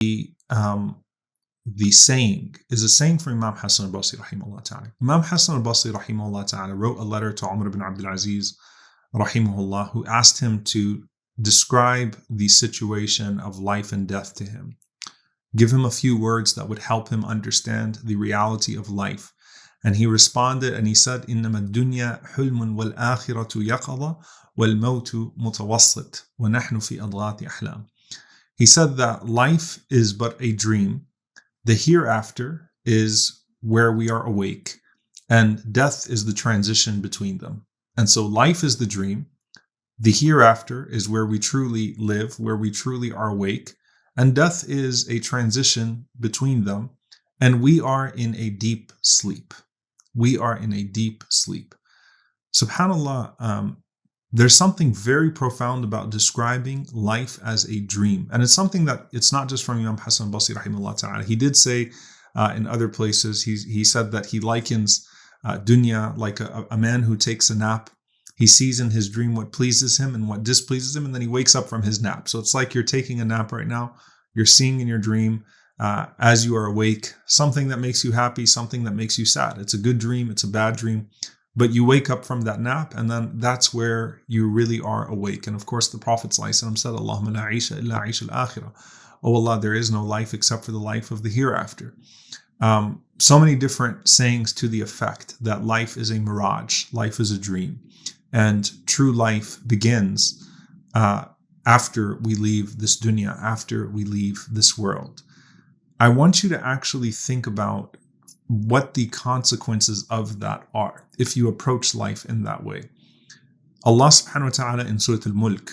the saying is a saying from Imam Hassan Al Basri rahimahullah ta'ala. Imam Hassan Al Basri rahimahullah ta'ala wrote a letter to Umar ibn Abdul Aziz rahimahullah, who asked him to describe the situation of life and death to him. Give him a few words that would help him understand the reality of life. And he responded and he said, إِنَّمَا الدُّنْيَا حُلْمٌ وَالْآخِرَةُ يَقَظَةٌ وَالْمَوْتُ مُتَوَسِّطٌ وَنَحْنُ فِي أَضْغَاثِ أَحْلَامٍ. He said that life is but a dream, the hereafter is where we are awake, and death is the transition between them. And so life is the dream, the hereafter is where we truly live, where we truly are awake, and death is a transition between them, and we are in a deep sleep. We are in a deep sleep. SubhanAllah, there's something very profound about describing life as a dream. And it's something that it's not just from Imam Hassan Al Basri rahimahullah ta'ala. He did say in other places, he said that he likens dunya like a man who takes a nap. He sees in his dream what pleases him and what displeases him, and then he wakes up from his nap. So it's like you're taking a nap right now. You're seeing in your dream as you are awake, something that makes you happy, something that makes you sad. It's a good dream, it's a bad dream. But you wake up from that nap, and then that's where you really are awake. And of course, the Prophet ﷺ said, Allahumma la aisha illa aisha al-akhirah. Oh Allah, there is no life except for the life of the hereafter. So many different sayings to the effect that life is a mirage, life is a dream. And true life begins after we leave this dunya, after we leave this world. I want you to actually think about what the consequences of that are if you approach life in that way. Allah subhanahu wa ta'ala in Surah Al-Mulk,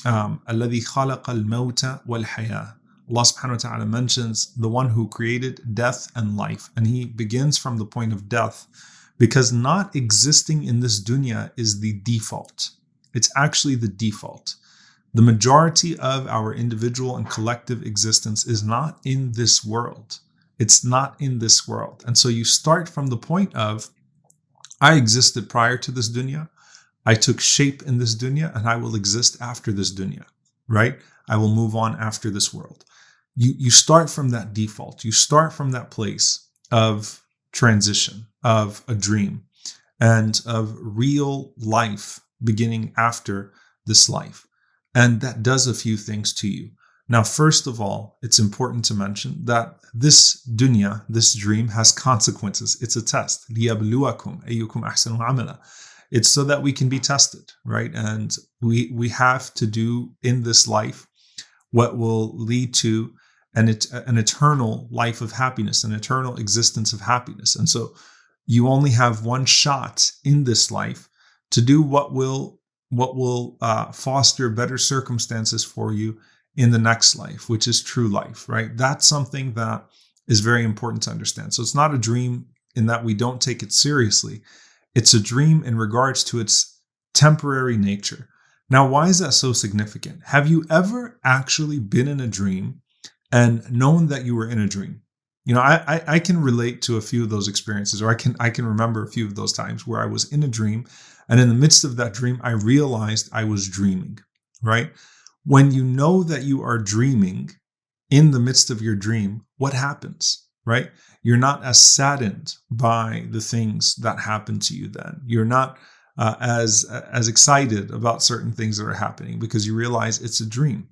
الَّذِي خَلَقَ الْمَوْتَ وَالْحَيَاةَ. Allah subhanahu wa ta'ala mentions the one who created death and life. And he begins from the point of death because not existing in this dunya is the default. It's actually the default. The majority of our individual and collective existence is not in this world. It's not in this world. And so you start from the point of, I existed prior to this dunya, I took shape in this dunya, and I will exist after this dunya, right? I will move on after this world. You start from that default. You start from that place of transition, of a dream, and of real life beginning after this life. And that does a few things to you. Now, first of all, it's important to mention that this dunya, this dream, has consequences. It's a test. لِيَبْلُوَكُمْ أَيُّكُمْ أَحْسَنُ عَمَلًا. It's so that we can be tested, right? And we have to do in this life what will lead to an eternal life of happiness, an eternal existence of happiness. And so you only have one shot in this life to do what will foster better circumstances for you in the next life, which is true life, right? That's something that is very important to understand. So it's not a dream in that we don't take it seriously. It's a dream in regards to its temporary nature. Now, why is that so significant? Have you ever actually been in a dream and known that you were in a dream? You know, I can relate to a few of those experiences, or I can remember a few of those times where I was in a dream, and in the midst of that dream, I realized I was dreaming, right? When you know that you are dreaming in the midst of your dream, what happens, right? You're not as saddened by the things that happen to you then. You're not as excited about certain things that are happening because you realize it's a dream.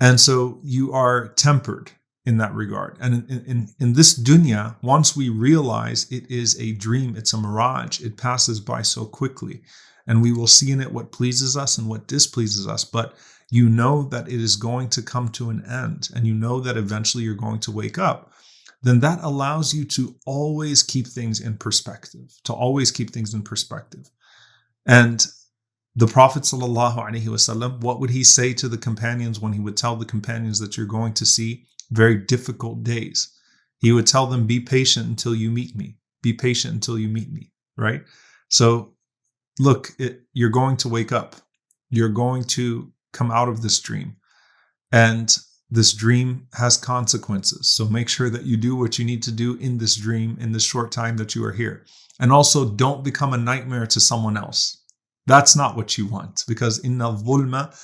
And so you are tempered in that regard. And in this dunya, once we realize it is a dream, it's a mirage, it passes by so quickly. And we will see in it what pleases us and what displeases us. But you know that it is going to come to an end, and you know that eventually you're going to wake up, then that allows you to always keep things in perspective, And the Prophet ﷺ, what would he say to the companions when he would tell the companions that you're going to see very difficult days? He would tell them, be patient until you meet me. Be patient until you meet me, right? So look, you're going to wake up. You're going to come out of this dream. And this dream has consequences. So make sure that you do what you need to do in this dream, in this short time that you are here. And also don't become a nightmare to someone else. That's not what you want, because inna dhulma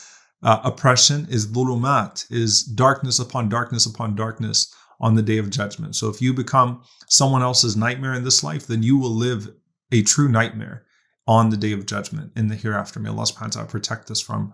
oppression is dhulumat, is darkness upon darkness upon darkness on the day of judgment. So if you become someone else's nightmare in this life, then you will live a true nightmare on the day of judgment in the hereafter. May Allah subhanahu wa ta'ala protect us from